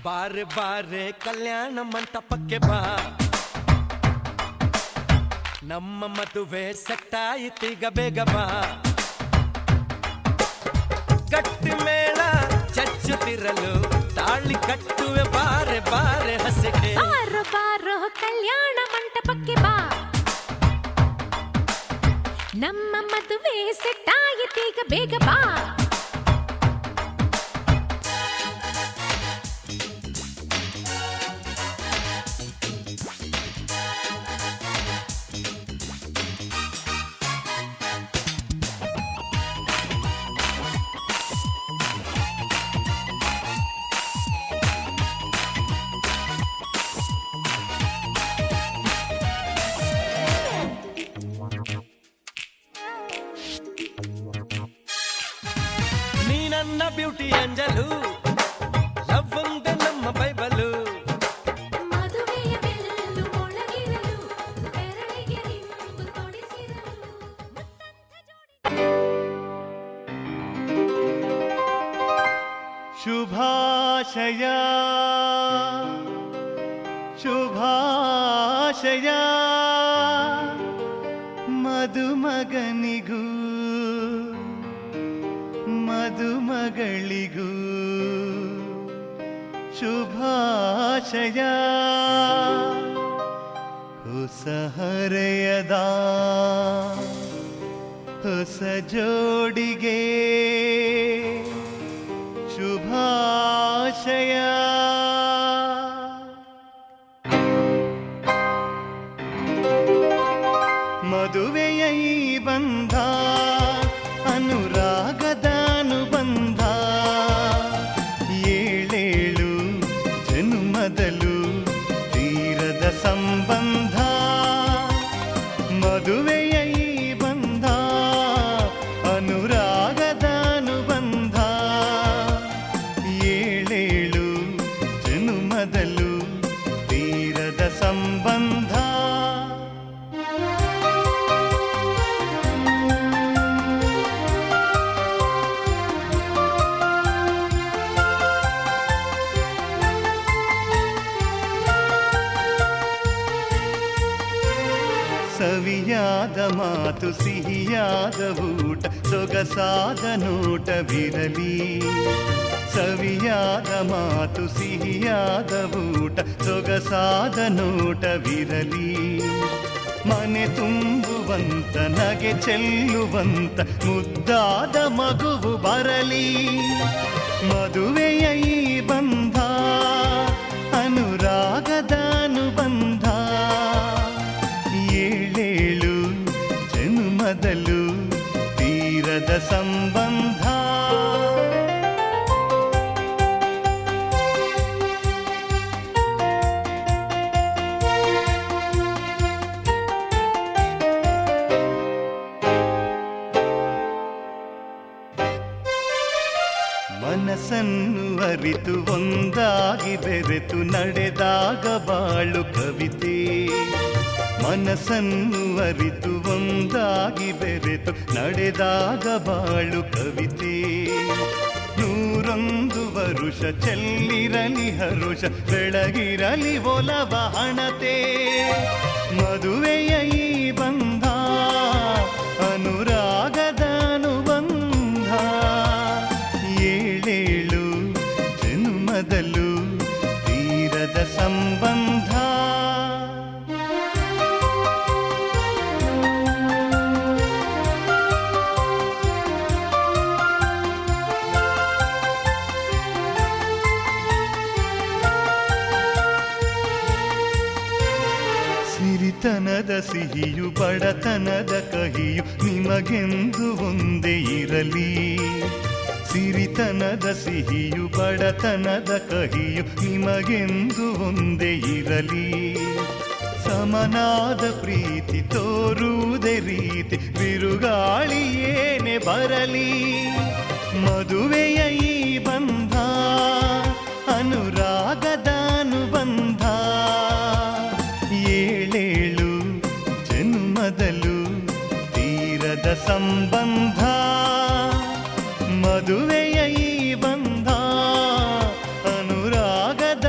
ಬಾರೆ ಬಾರೆ ಕಲ್ಯಾಣ ಮಂಟಪಕ್ಕೆ ಬಾ, ನಮ್ಮ ಮದುವೆ ಸೆಟ್ಟಾಯಿತೀಗ ಬೇಗ ಬಾ. ಗಟ್ಟಿ ಮೇಳ ಚಚ್ಚುತ್ತಿರಲು ತಾಳಿ ಕಟ್ಟುವೆ ಬಾರೆ ಬಾರೆ ಹಸಿಗೆ. ಬಾರೋ ಬಾರೋ ಕಲ್ಯಾಣ ಮಂಟಪಕ್ಕೆ ಬಾ, ನಮ್ಮ ಮದುವೆ ಸೆಟ್ಟಾಯಿತೀಗ ಬೇಗ ಬಾ. ನನ್ನ ಬ್ಯೂಟಿ ಅಂಜಲು ಲವ್ ಒಂದೇ ನಮ್ಮ ಬೈಬಲು. ಮದುವೆಯ ಬೆಲ್ಲು ಮೊಳಗಿರಲು ಬೆರಳಿಗೆ ರಿಂಗು ತೊಡಿಸಿರಲು. ಶುಭಾಶಯ ಶುಭಾಶಯ ಮದುಮಗನಿಗೂ ಮದುಮಗಳಿಗೂ ಶುಭಾಶಯ. ಹೊಸ ಹರೆಯದ ಹೊಸ ಜೋಡಿಗೆ ಶುಭಾಶಯ. ಮದುವೆಯ ಈ ಬಂಧ ಅನುರಾಗದ ಅನುಬಂಧ, ಏಳೇಳು ಜನುಮದಲು ತೀರದ ಸಂಬಂಧ. ಮದುವೆಯ ಈ ಬಂಧ ಅನುರಾಗದ ಅನುಬಂಧ, ಏಳೇಳು ಜನುಮದಲು ತೀರದ ಸಂಬಂಧ. ಸವಿಯಾದ ಮಾತು ಸಿಹಿಯಾದ ಊಟ ಸೊಗಸಾದ ನೋಟವಿರಲಿ. ಸವಿಯಾದ ಮಾತು ಸಿಹಿಯಾದ ಊಟ ಸೊಗಸಾದ ನೋಟವಿರಲಿ. ಮನೆ ತುಂಬುವಂತ ನಗೆ ಚೆಲ್ಲುವಂತ ಮುದ್ದಾದ ಮಗುವು ಬರಲಿ. ಮದುವೆಯ ಈ ಬಂಧ ಅನುರಾಗದ ಅನುಬಂಧ, ಏಳೇಳು ಜನುಮದಲು ತೀರದ ಸಂಬಂಧ. ಮನಸ್ಸನ್ನು ಅರಿತು ಒಂದಾಗಿ ಬೆರೆತು ನಡೆದಾಗ ಬಾಳು ಕವಿತೆ. ಮನಸ್ಸನ್ನು ಅರಿತು ಒಂದಾಗಿ ಬೆರೆತು ನಡೆದಾಗ ಬಾಳು ಕವಿತೆ. 101 ವರುಷ ಚೆಲ್ಲಿರಲಿ ಹರುಷ ಬೆಳಗಿರಲಿ ಒಲವ ಹಣತೆ. ಮದುವೆಯ ಈ ಬಂಧ ಅನುರಾಗದ ಅನುಬಂಧ, ಏಳೇಳು ಜನುಮದಲು ತೀರದ ಸಂಬಂಧ. ಸಿರಿತನದ ಸಿಹಿಯು ಬಡತನದ ಕಹಿಯು ನಿಮಗೆಂದು ಒಂದೇ ಇರಲಿ. ಸಿರಿತನದ ಸಿಹಿಯು ಬಡತನದ ಕಹಿಯು ನಿಮಗೆಂದು ಒಂದೇ ಇರಲಿ. ಸಮನಾದ ಪ್ರೀತಿ ತೋರುವುದೇ ರೀತಿ ಬಿರುಗಾಳಿ ಏನೇ ಬರಲಿ. ಮದುವೆಯ ಈ ಬಂಧ ಅನುರಾಗದ ಅನುಬಂಧ, ಏಳೇಳು ಜನುಮದಲು ತೀರದ ಸಂಬಂಧ. ಮದುವೆಯ ಈ ಬಂಧ ಅನುರಾಗದ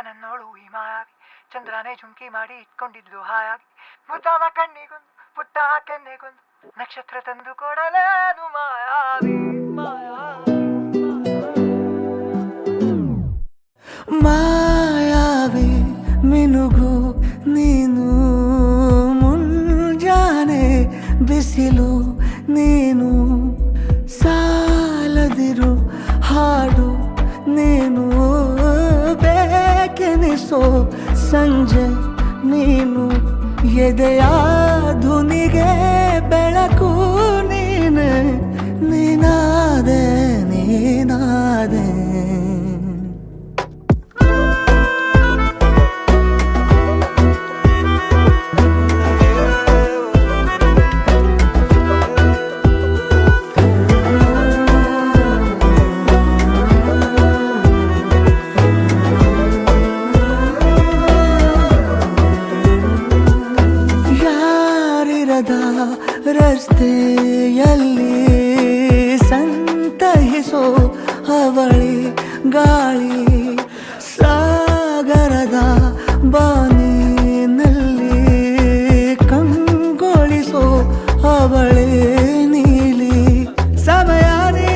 ನನ್ನೋಳು ಈ ಮಾಯಾವಿ ಚಂದ್ರನೇ ಜುಂಕಿ ಮಾಡಿ ಇಟ್ಕೊಂಡಿದ್ಲು ಹಾಯಾಗಿ ಮುದ್ದಾದ ಕಣ್ಣಿಗೊಂದು ಪುಟ್ಟ ಕೆನ್ನೆಗೊಂದು ನಕ್ಷತ್ರ ತಂದು ಕೊಡಲೇನು ಮಾಯಾವಿ ಮಾಯಾವಿ ಮಿನುಗು ನೀನು ಮುಂಜಾನೆ ಬಿಸಿಲು ನೀನು ಸಾಲದಿರು ಹಾಡು ನೀನು ಬೇಕೆನಿಸೋ ಸಂಜೆ ನೀನು ಎದೆಯ ಧುನಿಗೆ ಬೆಳಕು ನೀನೆ ನೀನಾದೆ ನೀನಾದೆ ರಸ್ತೆಯಲ್ಲಿ ಸಂತಹಿಸೋ ಅವಳಿ ಗಾಳಿ ಸಾಗರದ ಬಾನಿನಲ್ಲಿ ಕಂಗೊಳಿಸೋ ಅವಳಿ ನೀಲಿ ಸಮಯ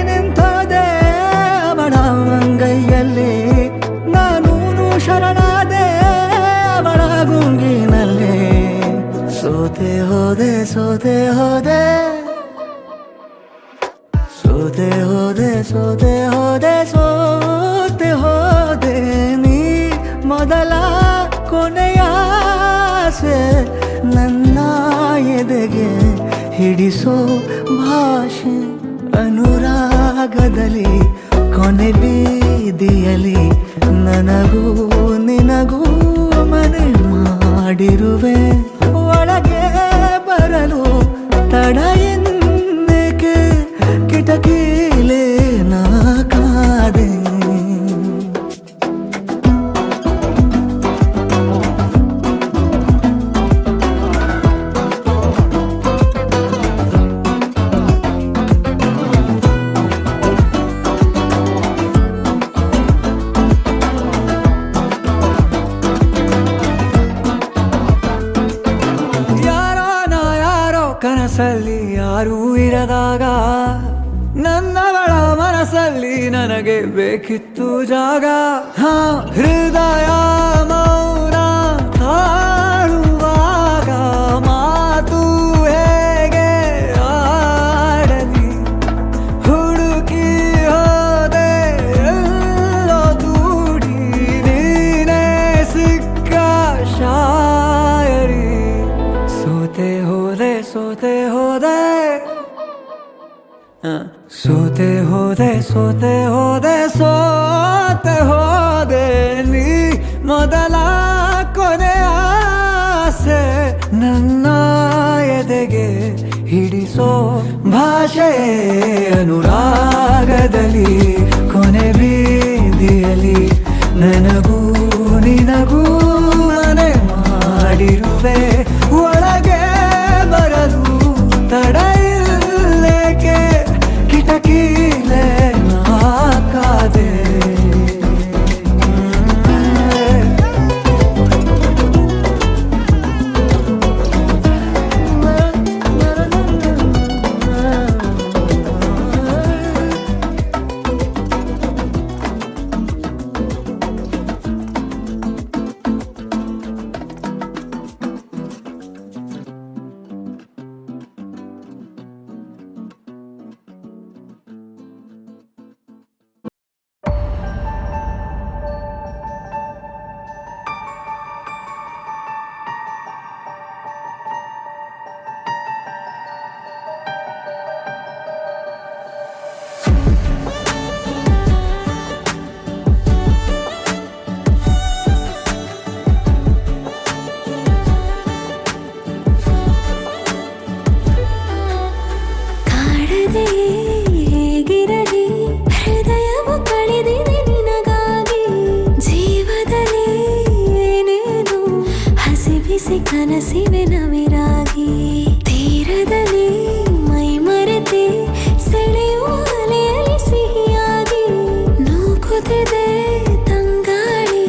ನಿಂತೋದೆ ಅವಳ ಅಂಗೈಯಲ್ಲಿ ನಾನು ಶರಣಾದೆ ಅವಳ ಗುಂಗಿನಲ್ಲಿ ಸೋತೆ ಹೋದೆ ಸೋತೆ ಹೋದೆ ಸೋತೆ ಹೋದೆ ಸೋತೆ ಹೋದೆ ಸೋತೆ ಹೋದೆ ನೀ ಮೊದಲ ಕೊನೆಯ ಆಸೆ ನನ್ನ ಎದೆಗೆ ಹಿಡಿಸೋ ಭಾಷೆ ಅನುರಾಗದಲ್ಲಿ ಕೊನೆ ಬೀದಿಯಲ್ಲಿ ನನಗೂ ನಿನಗೂ ಮನೆ ಮಾಡಿರುವೆ ಒಳಗೆ ಬರಲು ತಡ ಎನ್ನಕ್ಕೆ ಕಿಟಕಿಲೇ ನಾ ಕಾದೆ ಕನಸಲ್ಲಿ ಯಾರೂ ಇರದಾಗ ನನ್ನವಳ ಮನಸ್ಸಲ್ಲಿ ನನಗೆ ಬೇಕಿತ್ತು ಜಾಗ ಹೃದಯ ಮೌನ ತಾಳುವಾಗ ಮಾತು ಹೇಗೆ ಆಡಲಿ ಹುಡುಕಿ ಹೋದೆ ಎಲ್ಲೋ ದೂಡಿ ನೀನೇ ಸಿಕ್ಕ ಶಾಯರಿ ಸೋತೆ ಹೋದೆ ಸೋತೆ ಹೋದೆ ಸೋತೆ ಹೋದೆ ಸೋತೆ ಹೋದೆ ಸೋತೆ ಹೋದೆ ನೀ ಮೊದಲ ಕೊನೆ ಆಸೆ ನನ್ನ ಎದೆಗೆ ಹಿಡಿಸೋ ಭಾಷೆ ಅನುರಾಗದಲ್ಲಿ ಕೊನೆ ಬೀದಿಯಲ್ಲಿ ನನಗೂ ನಿನಗೂ ಮನೆ ಮಾಡಿರುವೆ ಒಳಗೆ ಬರಲು ತಡ ಇಲ್ಲೇಕೆ ಕಿಟಕಿಲೇ ನಾ ಕಾದೆ ಕನಸಿವೆ ನವಿರಾಗಿ ತೀರದಲ್ಲಿ ಮೈ ಮರೆತೆ ಸೆಳೆಯುವ ಅಲೆಯಲ್ಲಿ ಸಿಹಿಯಾಗಿ ನೂಕುತ್ತಿದೆ ತಂಗಾಳಿ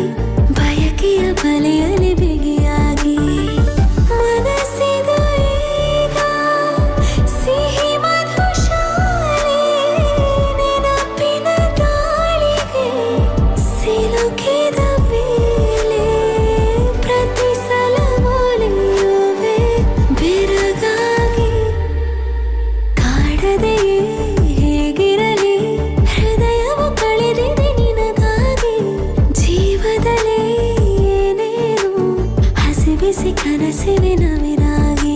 ಬಿಸಿ ಕನಸಿವೆ ನವಿರಾಗಿ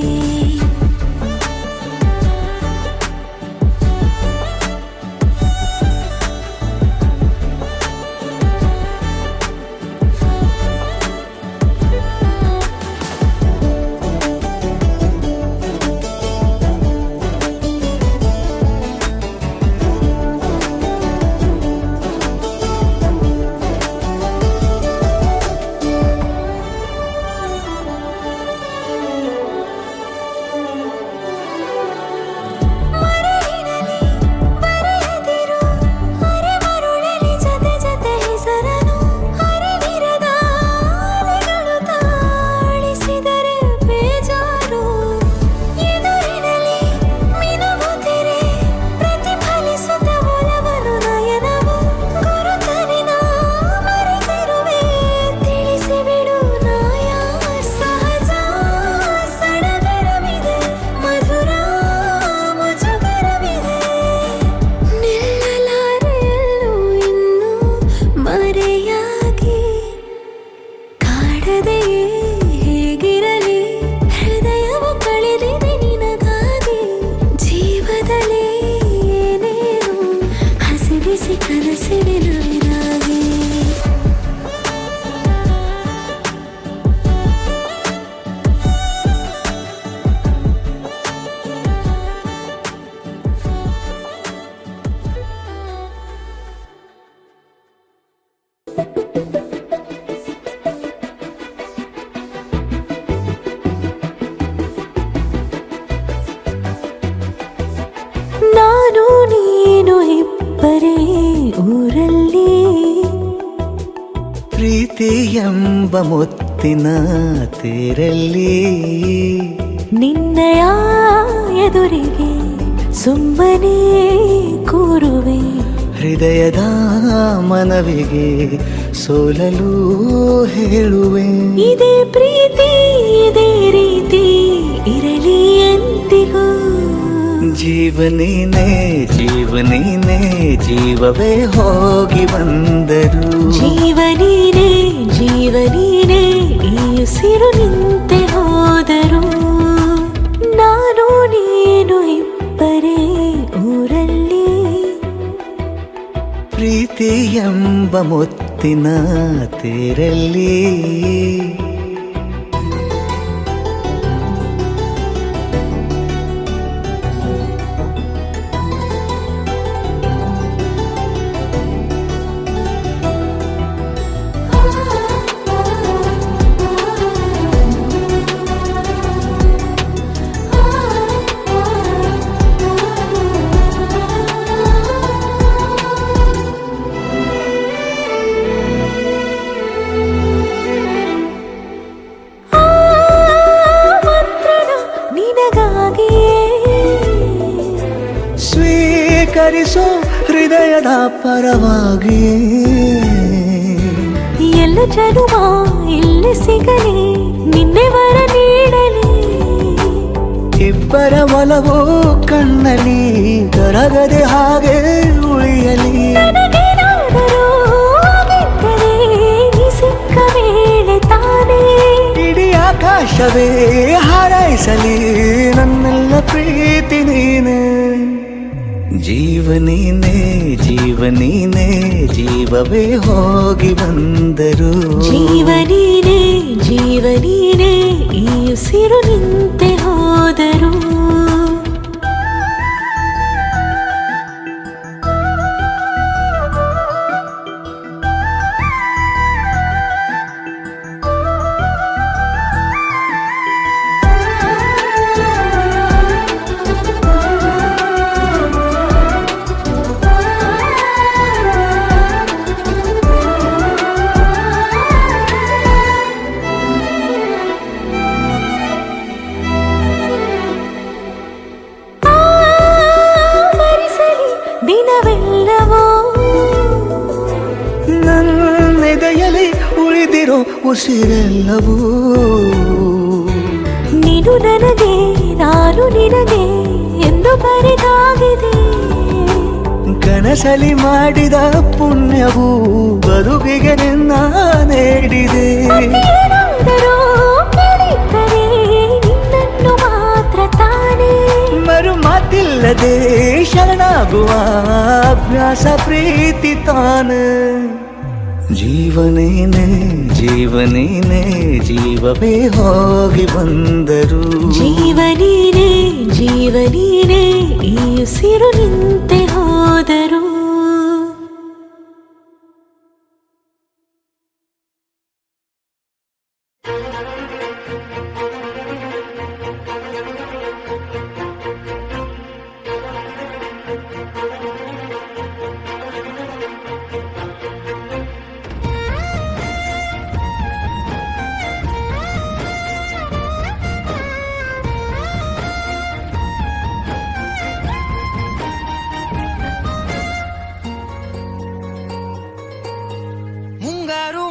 ನಾನು ನೀನು ಇಬ್ಬರೇ ಊರಲ್ಲಿ ಪ್ರೀತಿ ಎಂಬ ಮುತ್ತಿನ ತೇರಲ್ಲಿ ನಿನ್ನಯ ಎದುರಿಗೆ ಸುಮ್ಮನೆ ಕೂರುವೆ ಹೃದಯದ ಮನವಿಗೆ ಸೋಲಲು ಹೇಳುವೆ ಇದೇ ಪ್ರೀತಿ ಇದೇ ರೀತಿ ಇರಲಿ ಎಂದಿಗೂ ಜೀವನೇನೆ ಜೀವನೇನೆ ಜೀವವೇ ಹೋಗಿ ಬಂದರು ಜೀವನೀನೇ ಜೀವನೀನೇ ಈ ಉಸಿರು ನಿಂತೆ ಹೋದರು ನಾನು ನೀನು ಇಬ್ಬರೇ ಊರಲ್ಲಿ ಪ್ರೀತಿ ಎಂಬ ಮುತ್ತಿನ ತೇರಲ್ಲಿ ಸ್ವೀಕರಿಸೋ ಹೃದಯದ ಪರವಾಗಿ ಎಲ್ಲ ಜನುಮ ಇಲ್ಲಿ ಸಿಗಲಿ ನಿನ್ನೆ ವರ ನೀಡಲಿ ಇಬ್ಬರ ಒಲವು ಕಣ್ಣಲ್ಲಿ ಕರಗದೆ ಹಾಗೆ ಉಳಿಯಲಿ ನನಗೇನಾದರೂ ಆಗಿದ್ದರೆ ನೀ ಸಿಕ್ಕ ವೇಳೆ ತಾನೇ ಇಡೀ ಆಕಾಶವೇ ಹಾರೈಸಲಿ ನನ್ನೆಲ್ಲ ಪ್ರೀತಿ ನೀನೆ ಜೀವನೀನೇ ಜೀವನೀನೇ ಜೀವವೇ ಹೋಗಿ ಬಂದರು ಜೀವನೀನೇ ಜೀವನೀನೇ ಈ ಉಸಿರು ನಿಂತೆ ಹೋದರು ನನ್ನೆದೆಯಲ್ಲಿ ಉಳಿದಿರೋ ಉಸಿರೆಲ್ಲವೂ ನೀನು ನನಗೆ ನಾನು ನಿನಗೆ ಎಂದು ಬರೆದಾಗಿದೆ ಕನಸಲಿ ಮಾಡಿದ ಪುಣ್ಯವು ಬದುಕಿಗೆ ನಿನ್ನ ನೀಡಿದೆ ಏನಾದರೂ ಕೇಳಿ ಆಗುವ ಅಭ್ಯಾಸ ಪ್ರೀತಿ ತಾನೆ. ಜೀವನೇನೆ ಜೀವನೇನೆ ಜೀವವೇ ಹೋಗಿ ಬಂದರು. ಜೀವನೀನೇ ಜೀವನೀನೇ ಈ ಉಸಿರು ನಿಂತೆ ಹೋದರು.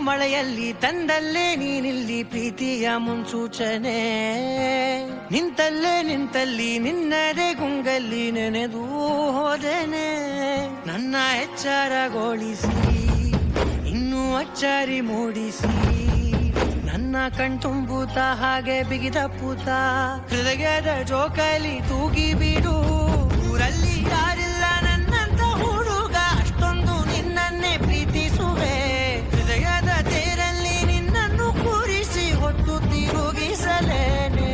ಮಳೆಯಲ್ಲಿ ತಂದಲ್ಲೇ ನೀನಿಲ್ಲಿ ಪ್ರೀತಿಯ ಮುನ್ಸೂಚನೆ. ನಿಂತಲ್ಲೇ ನಿಂತಲ್ಲಿ ನಿನ್ನದೇ ಗುಂಗಲ್ಲಿ ನೆನೆದು ಹೋದೆನೆ. ನನ್ನ ಎಚ್ಚರಗೊಳಿಸಿ ಇನ್ನೂ ಅಚ್ಚರಿ ಮೂಡಿಸಿ ನನ್ನ ಕಣ್ತುಂಬುತ್ತ ಹಾಗೆ ಬಿಗಿದ ಪೂತ ಹೃದಯದ ಜೋಕಾಲಿ ತೂಗಿ ಬಿಡು. ಊರಲ್ಲಿ ಯಾರಿಲ್ಲ ನನ್ನಂತ ಹುಡುಗ ಅಷ್ಟೊಂದು ನಿನ್ನನ್ನೇ ಪ್ರೀತಿಸುವೆ. ಹೃದಯದ ತೇರಲ್ಲಿ ನಿನ್ನನ್ನು ಕೂರಿಸಿ ಹೊತ್ತು ತಿರುಗಿಸಲೇನೆ.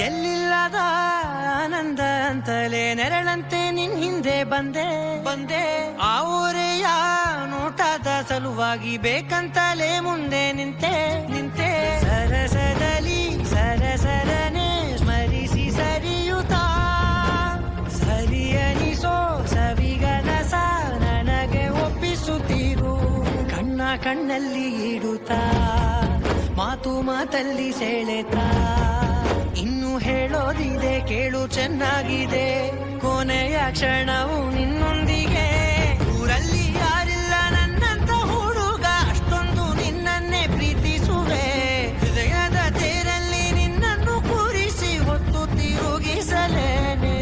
ಎಲ್ಲಿಲ್ಲದ ಆನಂದ ಅಂತಲೇ ನೆರಳಂತೆ ನಿನ್ ಹಿಂದೆ ಬಂದೆ ಬಂದೆ. ಆ ಊರೆಯ ನೋಟದ ಸಲುವಾಗಿ ಬೇಕಂತಲೇ ಮುಂದೆ ನಿಂತೆ ನಿಂತೆ. ಸರಸದಲ್ಲಿ ಸರಸರನೆ ಸ್ಮರಿಸಿ ಸರಿಯುತ್ತಾ ಸರಿಯನಿಸೋ ಸವಿಗನಸ ನನಗೆ ಒಪ್ಪಿಸುತ್ತೀರು. ಕಣ್ಣ ಕಣ್ಣಲ್ಲಿ ಇಡುತ್ತಾ ಮಾತು ಮಾತಲ್ಲಿ ಸೆಳೆತಾ ಇನ್ನು ಹೇಳೋದಿದೆ ಕೇಳು ಚೆನ್ನಾಗಿದೆ. ಕೊನೆಯ ಕ್ಷಣವು ನಿನ್ನೊಂದಿಗೆ. ಊರಲ್ಲಿ ಯಾರಿಲ್ಲ ನನ್ನಂತ ಹುಡುಗ ಅಷ್ಟೊಂದು ನಿನ್ನನ್ನೇ ಪ್ರೀತಿಸುವೆ. ಹೃದಯದ ತೇರಲ್ಲಿ ನಿನ್ನನ್ನು ಕೂರಿಸಿ ಹೊತ್ತು ತಿರುಗಿಸಲೇನೆ.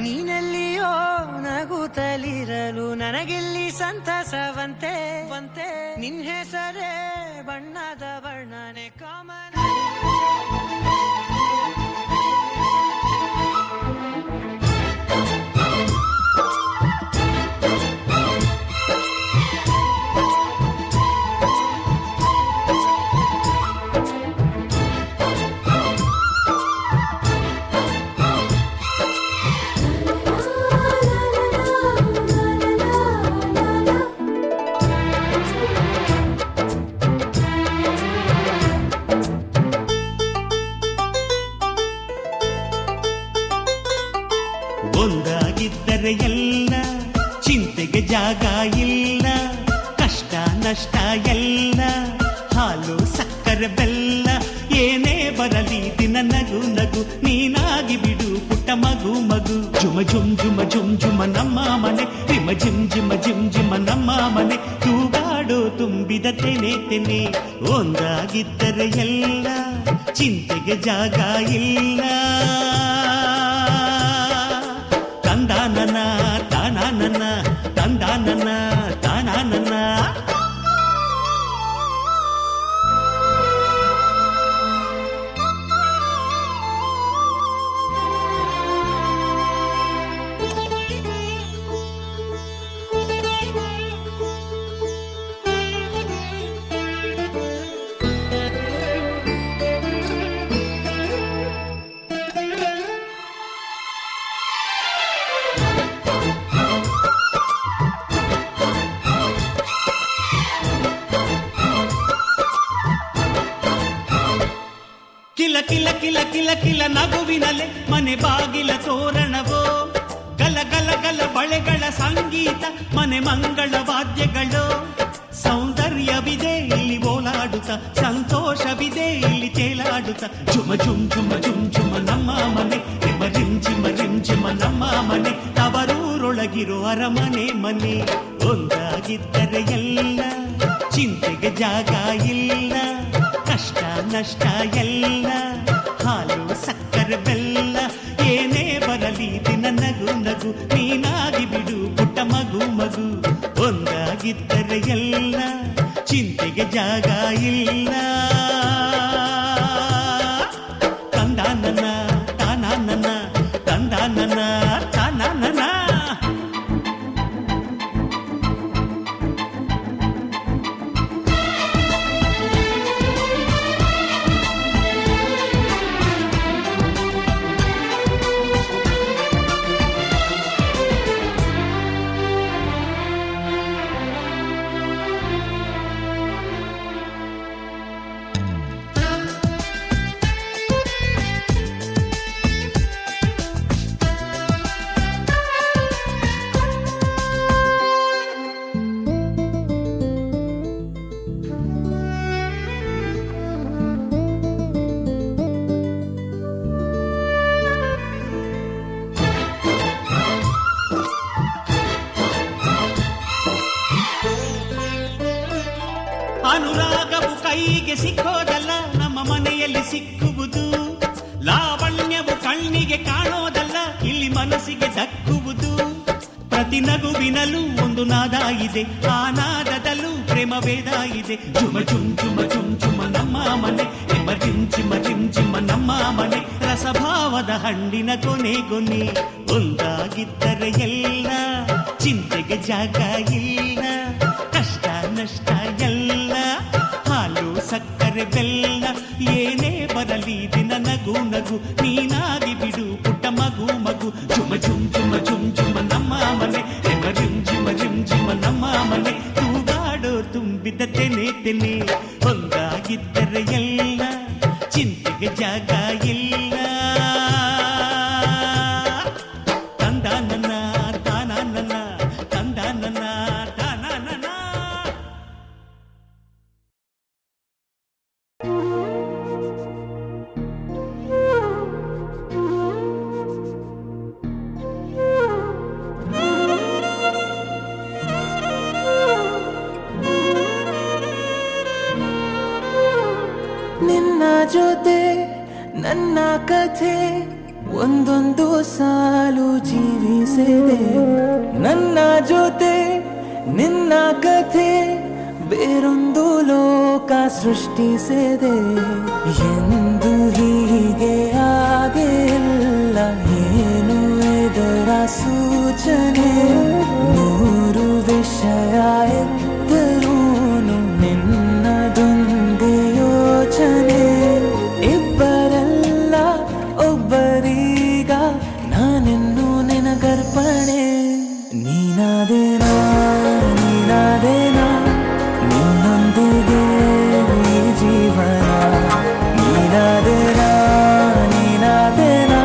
ನೀನೆಲ್ಲಿಯೋ ನಗುತ್ತಲಿರಲು ನನಗಿಲ್ಲಿ ಸಂತಸವಂತೆ ವಂತೆ. ನಿನ್ ಹೆಸರೇ ಬಣ್ಣದ ವರ್ಣನೆ ಕಾಮನ. ಒಂದಾಗಿದ್ದರೆ ಎಲ್ಲ ಚಿಂತೆಗೆ ಜಾಗ ಇಲ್ಲ. ಕಷ್ಟ ನಷ್ಟ ಎಲ್ಲ ಹಾಲು ಸಕ್ಕರೆ ಬೆಲ್ಲ ಏನೇ ಬರಲಿ ದಿನ ನಗು ನಗು ನೀನಾಗಿ ಬಿಡು ಪುಟ್ಟ ಮಗು ಮಗು. ಜುಮ ಜುಮ್ ಜುಮ ಜುಮ್ ಜುಮ ನಮ್ಮ ಮನೆ ರಿಮ ಜಿಮ್ ಜಿಮ ಜಿಮ್ ಜಿಮ ನಮ್ಮ ಮನೆ. ತೂಗಾಡೋ ತುಂಬಿದ ತೆನೆ ತೆನೆ. ಒಂದಾಗಿದ್ದರೆ ಎಲ್ಲ ಚಿಂತೆಗೆ ಜಾಗ ಇಲ್ಲ. ತಂದಾನನ ತಾನಾನನ ತಂದಾನನ ತಾನಾನನ. ಕಿಲ ಕಿಲ ಕಿಲ ಕಿಲ ಕಿಲ ನಗುವಿನಲೆ ಮನೆ ಬಾಗಿಲ ತೋರಣವೋ, ಗಲ ಗಲ ಗಲ ಬಳೆಗಳ ಸಂಗೀತ ಮನೆ ಮಂಗಳ ವಾದ್ಯಗಳು. ಸೌಂದರ್ಯವಿದೆ ಇಲ್ಲಿ ಓಲಾಡುತ್ತ, ಸಂತೋಷವಿದೆ ಇಲ್ಲಿ ತೇಲಾಡುತ್ತ. ಝುಮ ಝುಮ್ ಝುಮ ಝುಮ್ ಝುಮ ನಮ್ಮ ಮನೆ, ನಿಮ್ಮ ರಿಮ್ ಝಿಮ ರಿಮ್ ಝಿಮ ನಮ್ಮ ಮನೆ. ತವರೂರೊಳಗಿರೋ ಅರಮನೆ ಮನೆ. ಒಂದಾಗಿದ್ದರೆ ಎಲ್ಲ, ಚಿಂತೆಗೆ ಜಾಗ ಇಲ್ಲ. ಕಷ್ಟ ನಷ್ಟ ಎಲ್ಲ, ಹಾಲು ಸಕ್ಕರೆ ಬೆಲ್ಲ. ಏನೇ ಬರಲಿ ದಿನ ನಗು ನಗು, ನೀನಾಗಿ ಬಿಡು ಪುಟ್ಟ ಮಗು ಮಗು. ಒಂದಾಗಿದ್ದರೆ ಎಲ್ಲ, ಚಿಂತೆಗೆ ಜಾಗ ಇಲ್ಲ. ತಂದಾನನ ತಾನಾನನ, ತಂದಾನನ ತಾನಾನನ. ಅನುರಾಗವು ಕೈಗೆ ಸಿಕ್ಕೋದಲ್ಲ, ನಮ್ಮ ಮನೆಯಲ್ಲಿ ಸಿಕ್ಕುವುದು. ಲಾವಣ್ಯವು ಕಣ್ಣಿಗೆ ಕಾಣೋದಲ್ಲ, ಇಲ್ಲಿ ಮನಸ್ಸಿಗೆ ದಕ್ಕುವುದು. ಪ್ರತಿ ನಗುವಿನಲ್ಲೂ ಒಂದು ನಾದ ಇದೆ, ಆ ನಾದದಲ್ಲೂ ಪ್ರೇಮ ವೇದ ಇದೆ. ಝುಮ ಝುಮ್ ಝುಮ ಝುಮ್ ಝುಮ ನಮ್ಮ ಮನೆ, ನಿಮ್ಮ ಜಿಮ್ ಜಿಮ ಜಿಮ್ ಜಿಮ ನಮ್ಮ ಮನೆ. ರಸಭಾವದ ಹಣ್ಣಿನ ಕೊನೆ ಕೊನೆ. ಒಂದಾಗಿದ್ದರೆ ಎಲ್ಲ, ಚಿಂತೆಗೆ ಜಾಗ ಇಲ್ಲ. ಕಷ್ಟ ನಷ್ಟ ಎಲ್ಲ, ಹಾಲು ಸಕ್ಕರೆ ಬೆಲ್ಲ. ಏನೇ ಬರಲಿ ದಿನ ನಗು ನಗು, ನೀನಾಗಿ ಬಿಡು ಪುಟ್ಟ ಮಗು ಮಗು. ಝುಮ ಝುಮ್ ಝುಮ ಝುಮ್ ಝುಮ ನಮ್ಮ ಮನೆ, ನಿಮ್ಮ ಜಿಮ್ ಜಿಮ ಜಿಮ್ ಜಿಮ ನಮ್ಮ ಮನೆ. ತೂಗಾಡೋ ತುಂಬಿದ ತೆನೆ ತೆನೆ. ಒಂದಾಗಿದ್ದರೆ ಎಲ್ಲ, ಚಿಂತೆಗೆ ಜಾಗ ಇಲ್ಲ. ತಂದಾನನ ತಾನಾನನ, ತಂದಾನನ ತಾನಾನನ. ನಿನ್ನ ಜೊತೆ ನನ್ನ ಕಥೆ ಒಂದೊಂದು ಸಾಲು ಜೀವಿಸಿದೆ. ನನ್ನ ಜೊತೆ ನಿನ್ನ ಕಥೆ ಬೇರೊಂದು ಲೋಕ ಸೃಷ್ಟಿಸಿದೆ. ಎಂದು ಹೀಗೆ ಆಗಿಲ್ಲ, ಏನು ಇದರ ಸೂಚನೆ. ನೂರು ವಿಷಯ ಎತ್ತರೂನು ನಿನ್ನದೊಂದೇ ಯೋಚನೆ. ಇಬ್ಬರಲ್ಲ ಒಬ್ಬರೀಗ, ನಾನೆನ್ನು ನಿನಗರ್ಪಣೆ. ನೀನಾದೇನಾ ನೀನಾದೇನಾ, ನಿನ್ನೊಂದಿಗೆ ಈ ಜೀವನ. ನೀನಾದೇನಾ ನೀನಾದೇನಾ,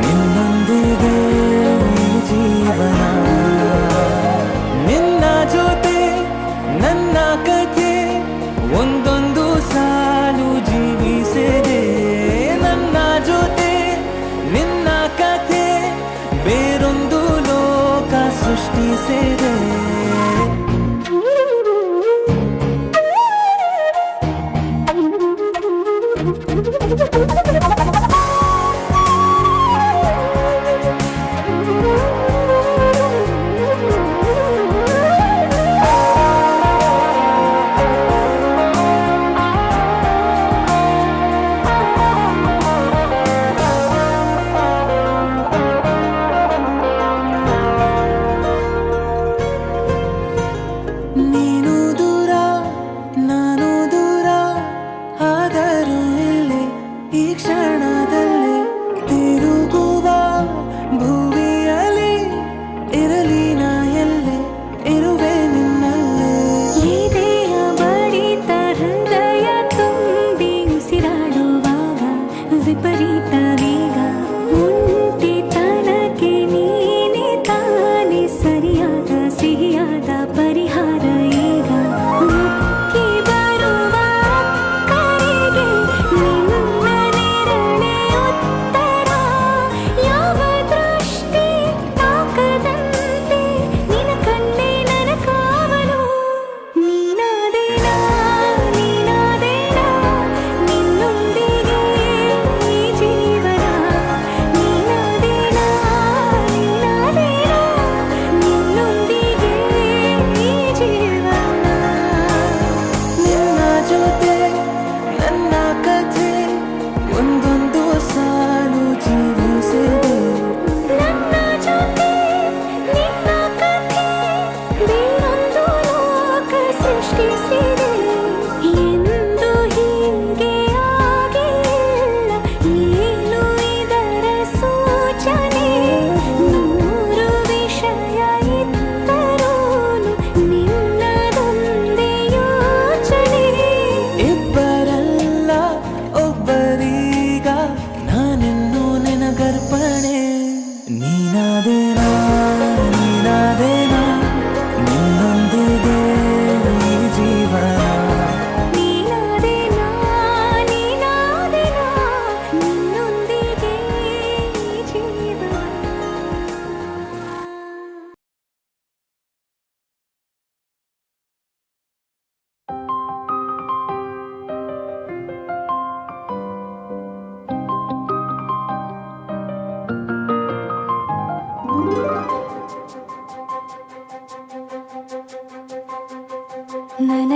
ನಿನ್ನೊಂದಿಗೆ ಈ ಜೀವನ. ನಿನ್ನ ಜೊತೆ ನನ್ನ ಕಥೆ ಒಂದೊಂದು ಸಾಲು ಜೀವಿಸಿದೆ. ನನ್ನ ಜೊತೆ ನಿನ್ನ ಕಥೆ ಬೇರೊಂದು ಲೋಕ ಸೃಷ್ಟಿಸಿದೆ.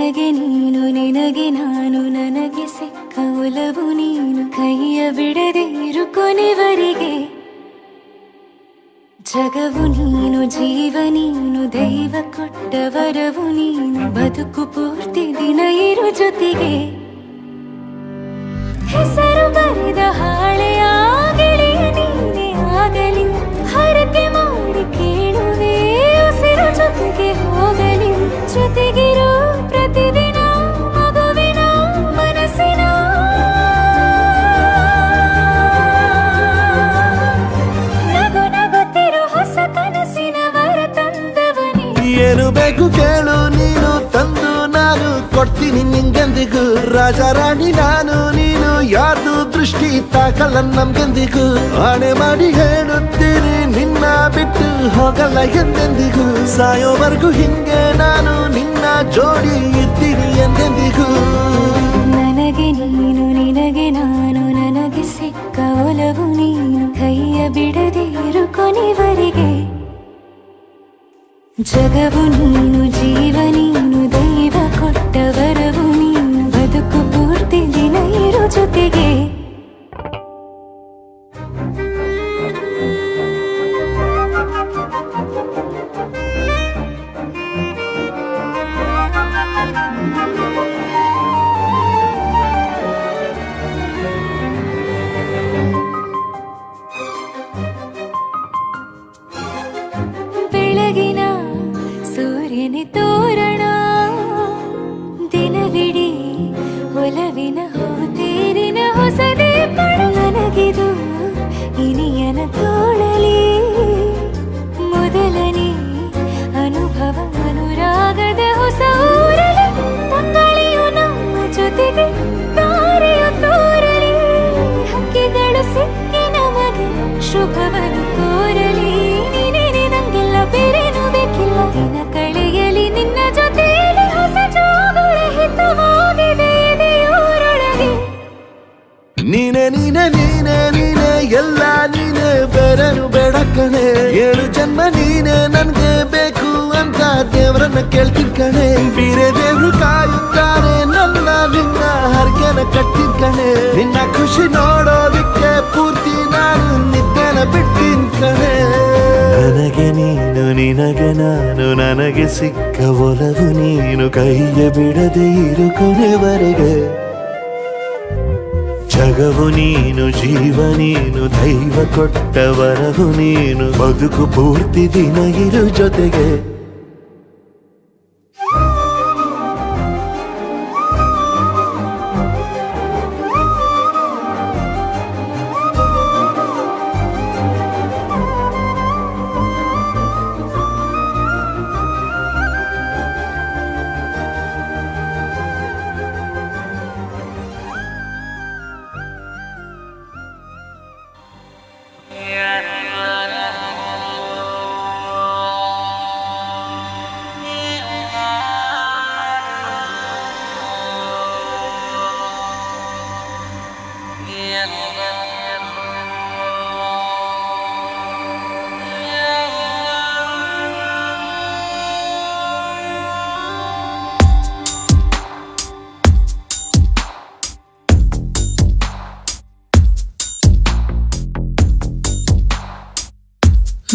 ನನಗೆ ನೀನು ನಿನಗೆ ನಾನು ನನಗೆ ಸಿಕ್ಕ ಒಲವು ನೀನು ಕೈಯ ಬಿಡದೆ ಇರು ಕೊನೆವರೆಗೆ ಜಗವು ನೀನು ಜೀವ ನೀನು ದೈವ ಕೊಟ್ಟ ವರವು ನೀನು ಬದುಕು ಪೂರ್ತಿ ದಿನ ಇರು ಜೊತೆಗೆ ಹೆಸರು ಬರೆದ ಹಾಳೆಯ ಗೆಳೆಯ ನೀನೇ ಆಗಲಿ ಹರಕೆ ಮಾಡಿ ಕೇಳುವೆ ಉಸಿರು ಜೊತೆಗೆ ಹೋಗಲಿ ಜೊತೆಗಿರೋ ಪ್ರತಿದಿನ ಮಗುವಿನ ಮನಸ್ಸಿನ ನಗು ನಗುತ್ತಿರೋ ಹೊಸ ಕನಸಿನ ವರ ತಂದವನೇ ಏನು ಬೇಕು ಕೇಳು ನೀನು ತಂದು ನಾನು ಕೊಡ್ತೀನಿ ನಿಂಗೆಂದಿಗೂ ರಾಜ ರಾಣಿ ನಾನು ನೀನು ಯಾರ್ದು ದೃಷ್ಟಿ ತಾಕಲ್ಲ ನಮ್ಗೆಂದಿಗೂ ಆಣೆ ಮಾಡಿ ಹೇಳುತ್ತೀನಿ ನಿನ್ನ ಬಿಟ್ಟು ಹೋಗಲ್ಲ ಎಂದೆಂದಿಗೂ ಸಾಯೋವರೆಗೂ ಹಿಂಗೆ ನಾನು ನಿನ್ನ ಜೋಡಿ ಇರ್ತೀನಿ ಎಂದೆಂದಿಗೂ ನನಗೆ ನೀನು ನಿನಗೆ ನಾನು ನನಗೆ ಸಿಕ್ಕ ಒಲವು ನೀನು ಕೈಯ ಬಿಡದೆ ಇರು ಕೊನೆವರೆಗೆ ಜಗವು ನೀನು ಜೀವ ನೀನು ದೈವ ಕೊಟ್ಟ ವರವು ನೀನು ಬದುಕು ಪೂರ್ತಿ ದಿನ ಇರು ಜೊತೆಗೆ ಬೆಳಗಿನ ಸೂರ್ಯನ ತೋರಣ ದಿನವಿಡೀ ಒಲವಿನ ಹೋತೇರಿನ ಹೊಸದೇ ಪಡ ನನಗಿದು ಇನಿಯನ ತೋಳಲಿ ಮೊದಲನೇ ಅನುಭವ ಅನುರಾಗದ ಹೊಸ ಊರಲಿ ತಂಗಳಿಯು ನಮ್ಮ ಜೊತೆಗೆ ತಾರೆಯು ತೋರಲಿ ಹಕ್ಕಿಗಳು ಸಿಕ್ಕಿ ನಮಗೆ ಶುಭವನ್ನು ಕೋರಲಿ ನೀನೇನೆ ನಂಗೆಲ್ಲ ಬೇರೇನು ಬೇಕಿಲ್ಲ ದಿನ ಕಳೆಯಲಿ ನಿನ್ನ ಜೊತೆಯಲ್ಲಿ ಹೊಸ ಜೋಗುಳ ಹಿತವಾಗಿದೆ ಇದೆಯೂರೊಳಗೆ ನೀನೆ ನೀನೆ ನೀನೆ ನೀನೆ ಎಲ್ಲ ನೀನೆ ಬೇರೆನು ಬೇಡ ಕಣೆ ಏಳು ಜನ್ಮ ನೀನೆ ನನ್ಗೆ ಬೇಕು ಅಂತ ದೇವರನ್ನ ಕೇಳ್ತೀನಿ ಕಣೆ ಬೇರೆ ದೇವ್ರು ಕಾಯುತ್ತಾರೆ ನನ್ನ ನಿನ್ನ ಹರ್ಗೆನ ಕಟ್ಟಿನ ಕಣೆ ನಿನ್ನ ಖುಷಿ ನೋಡೋದಿಕ್ಕೆ ಪೂರ್ತಿ ನಾನು ನಿದ್ದೆನ ಬಿಟ್ಟಿನ ಕಣೆ ನನಗೆ ನೀನು ನಿನಗೆ ನಾನು ನನಗೆ ಸಿಕ್ಕ ಒಲವು ನೀನು ಕೈಯ ಬಿಡದೆ ಇರು ಕೊನೆವರೆಗೆ ಜಗವು ನೀನು ಜೀವ ನೀನು ದೈವ ಕೊಟ್ಟ ವರವು ನೀನು ಬದುಕು ಪೂರ್ತಿ ದಿನ ಇರು ಜೊತೆಗೆ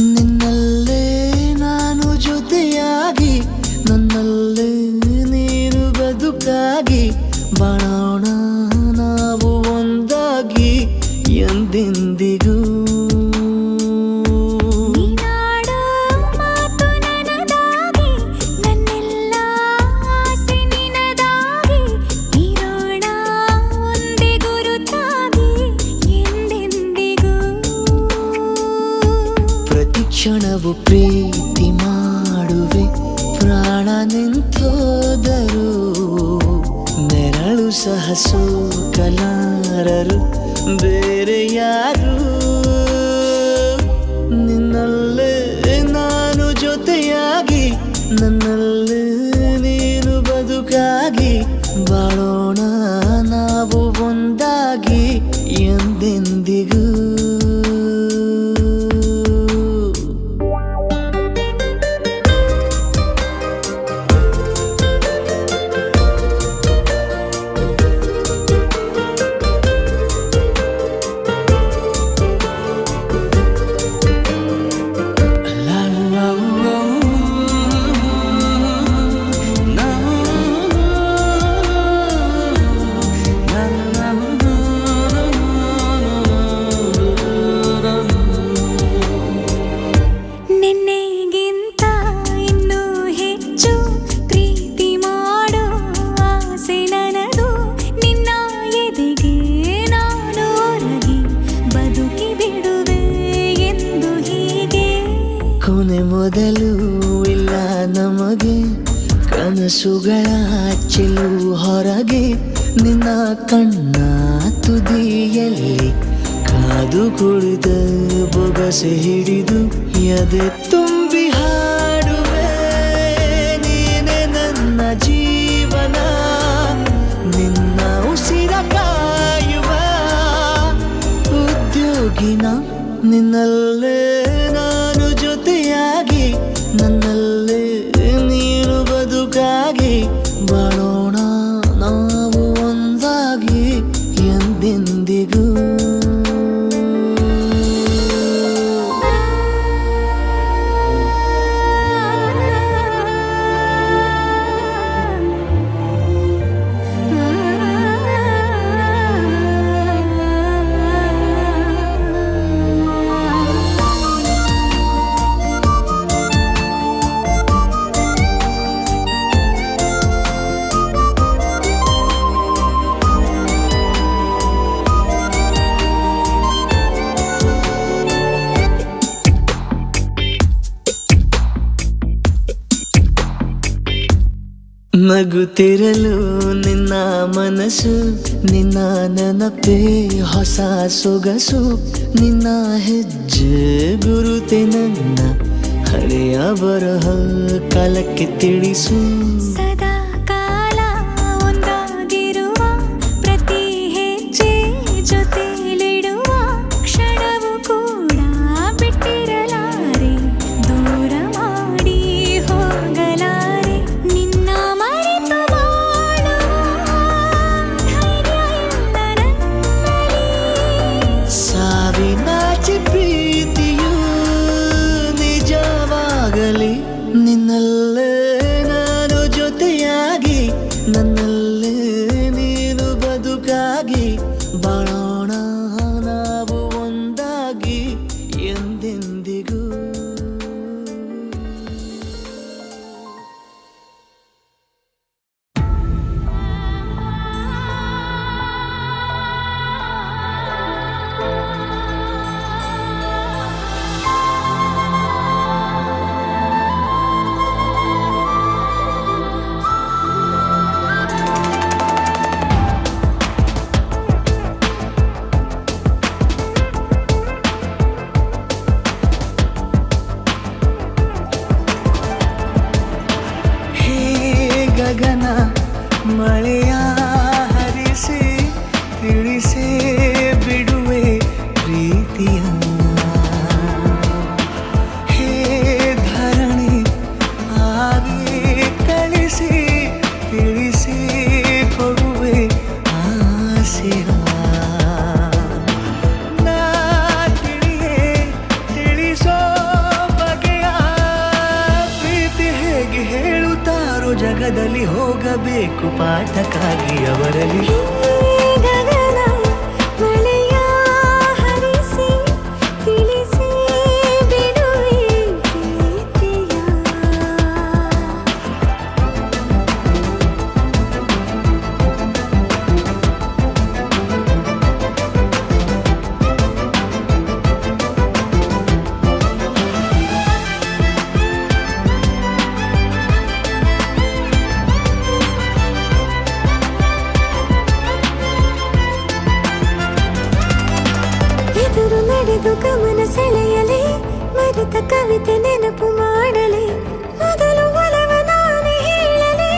ನಿನ್ನಲ್ಲೇ ನಾನು ಜೊತೆಯಾಗಿ ನನ್ನಲ್ಲೇ ನೀನು ಬದುಕಾಗಿ ಬಾಳೋಣ ನಾವು ಒಂದಾಗಿ ಎಂದೆಂದಿಗೂ ನೀನಾಡೋ ಮಾತು ನನದಾಗಿ ನನ್ನೆಲ್ಲ ಆಸೆ ನಿನದಾಗಿ ಇರೋಣ ಒಂದೇ ಗುರುತಾಗಿ ಎಂದೆಂದಿಗೂ ಪ್ರತಿ ಕ್ಷಣವು ಪ್ರೀತಿ ಮಾಡುವೆ ಪ್ರಾಣ ನಿಂತೋದರು ನೆರಳು ಸಹ ಸೋಕಲಾರರು ಬೇರೆ ಯಾರು ನಿನ್ನಲ್ಲೇ ನಾನು ಜೊತೆಯಾಗಿ ನನ್ನಲ್ಲೇ ನೀನು ಬದುಕಾಗಿ ಬಾಳೋಣ ನಾವು ಒಂದಾಗಿ ಎಂದೆಂದಿಗೂ ಕನಸುಗಳ ಚೆಲು ಹೊರಗೆ ನಿನ್ನ ಕಣ್ಣ ತುದಿಯಲ್ಲಿ ಕಾದು ಕುಳಿತ ಬೊಗಸೆ ಹಿಡಿದು ಎದೆ ತುಂಬಿ ಹಾಡುವೆ ನೀನೆ ನನ್ನ ಜೀವನ ನಿನ್ನ ಉಸಿರ ಕಾಯುವ ಉದ್ಯೋಗಿನ ನಿನ್ನಲ್ಲೇ ನಾನು ಜೊತೆಯಾಗಿ ನನ್ನಲ್ಲೇ ನೀನು ಬದುಕಾಗಿ ಬಾಳೋಣ ನಾವು ಒಂದಾಗಿ ಎಂದೆಂದಿಗೂ ನಗುತ್ತಿರಲು ನಿನ್ನ ಮನಸ್ಸು ನಿನ್ನ ನೆನಪೇ ಹೊಸ ಸೊಗಸು ನಿನ್ನ ಹೆಜ್ಜೆ ಗುರುತೆ ನನ್ನ ಹಳೆಯ ಬರಹ ಕಾಲಕ್ಕೆ ತಿಳಿಸು ಸದಾ ಕಾಲ ಒಂದಾಗಿರುವ ಪ್ರತಿ ಹೆಜ್ಜೆ ಜೊತೆಲಿಡುವ ಕ್ಷಣವು ಕೂಡ ಬಿಟ್ಟಿರಲಾರೆ ದೂರ ಮಾಡಿ ಹೋಗಲಾರೆ ನಿನ್ನ ಮರೆತು ಬಾಳುವ ಧೈರ್ಯ ಇಲ್ಲ ನನ್ನಲ್ಲಿ ಸಾವಿನಾಚೆ ಪ್ರೀತಿಯು ನಿಜವಾಗಲಿ ನಿನ್ನಲ್ಲೇ ನಾನು ಜೊತೆಯಾಗಿ ನನ್ನಲ್ಲೇ ನೀನು ಬದುಕಾಗಿ ಬಾಳೋಣ ನಾವು ಒಂದಾಗಿ ಎಂದೆಂದಿಗೂ ಗಗನ ಮಳೆಯ ಹರಿಸಿ ತಿಳಿಸಿ ಬಿಡುವೆ ಪ್ರೀತಿಯ ಹೇ ಧರಣಿ ಆವಿ ಕಳಿಸಿ ತಿಳಿಸಿ ಕೊಡುವೆ ಆಸೆಯ ನಾ ತಿಳಿಯೇ ತಿಳಿಸೋ ಬಗೆಯ ಪ್ರೀತಿ ಹೇಗೆ ಹೇಳುತ್ತಾರೋ ಜಗದಲ್ಲಿ ಹೋಗಬೇಕು ಪಾಠಕ್ಕಾಗಿ ಅವರಲ್ಲಿ ಗಗನ ಮಳೆಯ ಹರಿಸಿ ತಿಳಿಸಿ ಬಿಡುವೆ ಪ್ರೀತಿಯ ಎದುರು ನಡೆದು ಗಮನ ಸೆಳೆಯಲಿ ಮರೆತ ಕವಿತೆ ನೆನಪು ಮಾಡಲಿ ಮೊದಲು ಒಲವ ನಾನೇ ಹೇಳಲಿ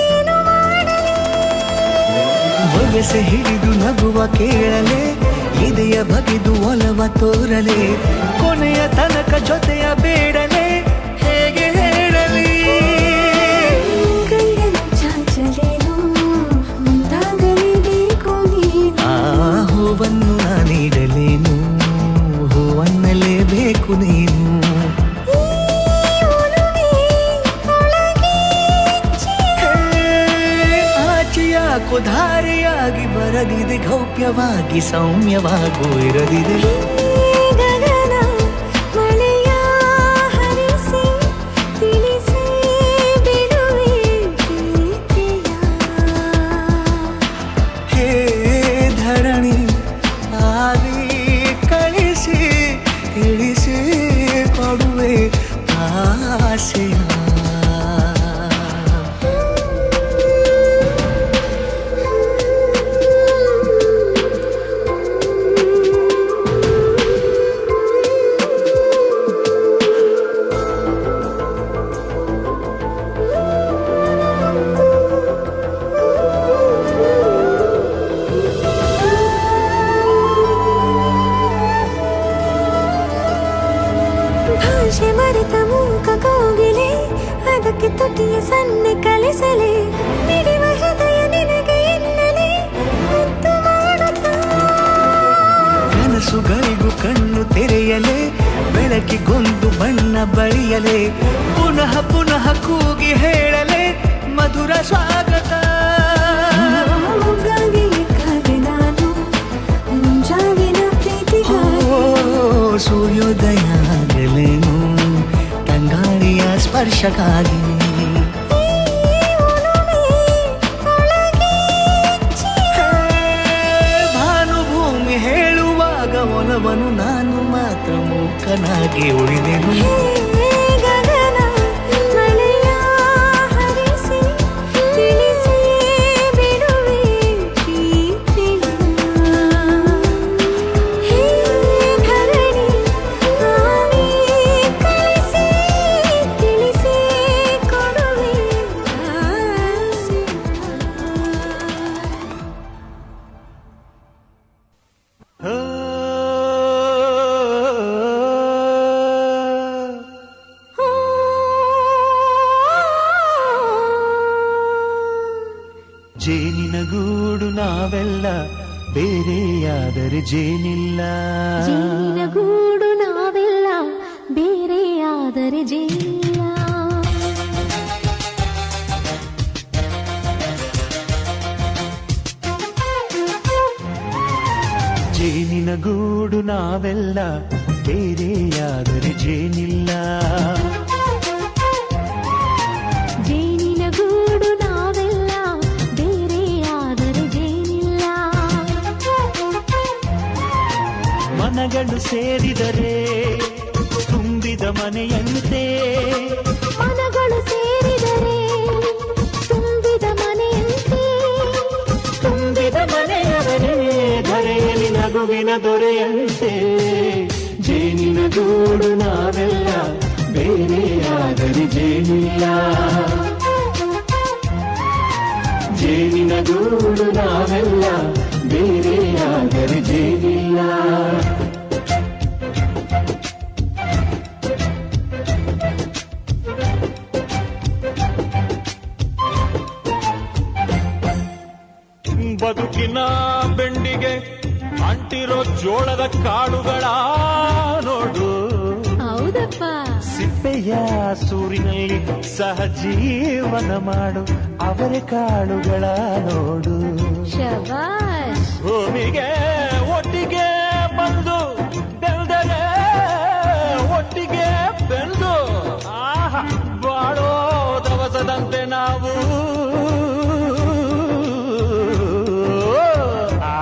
ಏನು ಮಾಡಲಿ ಬೊಗಸೆ ಹಿಡಿದು ನಗುವ ಕೇಳಲೆ ಇದೆಯ ಬಗೆದು ಒಲವ ತೋರಲೆ ಕೊನೆಯ ತನಕ ಜೊತೆಯ ಬೇಡಲೆ ಹೇಗೆ ಹೇಳಲಿ ಕೈಯನ್ನು ಚಾಚಲೇನು ಮುಂದಾಗಲೇಬೇಕು ನೀನು ಆ ಹೂವನ್ನು ನಾನೀಡಲೇನು ಹೂವನ್ನಲೇಬೇಕು ನೀನು ಆಚೆಯಾಕೋ ಧಾರೆಯಾಗಿ ಬರದಿದೆ ಗೌಪ್ಯವಾಗಿ ಸೌಮ್ಯವಾಗೂ ಇರದಿದೆ ಗಗನ ಮಳೆಯ ಹರಿಸಿ ತಿಳಿಸಿ ಬಿಡುವೆ ಪ್ರೀತಿಯ ಹೇ ಧರಣಿ ಆವಿ ಕಳಿಸಿ ತಿಳಿಸಿ ಕೊಡುವೆ ಆಸೆಯ ತುಟಿಗೆ ತುಟಿಯ ಸನ್ನೆ ಕಲಿಸಲೇ ಮಿಡಿವ ಹೃದಯ ನಿನಗೆ ಎನ್ನಲೇ ಮುದ್ದು ಮಾಡುತ್ತಾ ಕನಸುಗಳಿಗೂ ಕಣ್ಣು ತೆರೆಯಲೇ ಬೆಳಕಿಗೊಂದು ಬಣ್ಣ ಬಳಿಯಲೇ ಪುನಃ ಪುನಃ ಕೂಗಿ ಹೇಳಲೇ ಮಧುರ ಸ್ವಾಗತ ಮುಗ್ಗಾಗಿ ಕಾದೆ ನಾನು ಮುಂಜಾವಿನ ಪ್ರೀತಿಗಾಗಿ ಸೂರ್ಯೋದಯ ಆಗಲೇನು ತಂಗಾಳಿಯ ಸ್ಪರ್ಶಕ್ಕಾಗಿ ಭಾನುಭೂಮಿ ಹೇಳುವಾಗ ಒಲವನು ನಾನು ಮಾತ್ರ ಮೂಕನಾಗಿ ಉಳಿದೆನು ಗಗನ ಮಳೆಯ ಹರಿಸಿ ತಿಳಿಸಿ ಬಿಡುವೆ ಪ್ರೀತಿಯ ಹೇ ಧರಣಿ ಆವಿ ಕಳಿಸಿ ತಿಳಿಸಿ ಕೊಡುವೆ ಆಸೆ ಜೇನಿನ ಗೂಡು ನಾವೆಲ್ಲ ಬೇರೆಯಾದರೆ ಜೇನಿಲ್ಲ. ಜೇನಿನ ಗೂಡು ನಾವೆಲ್ಲ ಬೇರೆಯಾದರೆ ಜೇನಿಲ್ಲ. ಜೇನಿನ ಗೂಡು ನಾವೆಲ್ಲ ಬೇರೆಯಾದರೆ ಜೇನಿಲ್ಲ. ಜೇನಿನ ಗೂಡು ನಾವೆಲ್ಲ ಬೇರೆಯಾದರೆ ಜೇನಿಲ್ಲ. ಮನಗಳು ಸೇರಿದರೆ ತುಂಬಿದ ಮನೆಯಂತೆ. ಮನಗಳು ಸೇರಿದರೆ ತುಂಬಿದ ಮನೆಯಂತೆ. ತುಂಬಿದ ಮನೆಯವರೇ ಧರೆಯಲ್ಲಿ ನಗುವಿನ ದೊರೆಯಂತೆ. ಜೇನಿನ ಗೂಡು ನಾವೆಲ್ಲ ಬೇರೆಯಾದರೆ ಜೇನಿಲ್ಲ. ಜೇನಿನ ಗೂಡು ನಾವೆಲ್ಲ ಬೇರೆಯಾದರೆ ಜೇನಿಲ್ಲ. ಬದುಕಿನ ಬೆಂಡಿಗೆ ಅಂಟಿರೋ ಜೋಳದ ಕಾಳುಗಳ ನೋಡು. ಹೌದಪ್ಪ. ಸಿಪ್ಪೆಯ ಸೂರಿನಲ್ಲಿ ಸಹಜೀವನ ಮಾಡು ಅವರ ಕಾಳುಗಳ ನೋಡು. ಶಬಾಷ್. ಭೂಮಿಗೆ ಒಟ್ಟಿಗೆ ಬಂದು ಬೆಳೆದರೆ ಒಟ್ಟಿಗೆ ಬೆಳೆದು ಬಾಳೋ ದವಸದಂತೆ ನಾವು.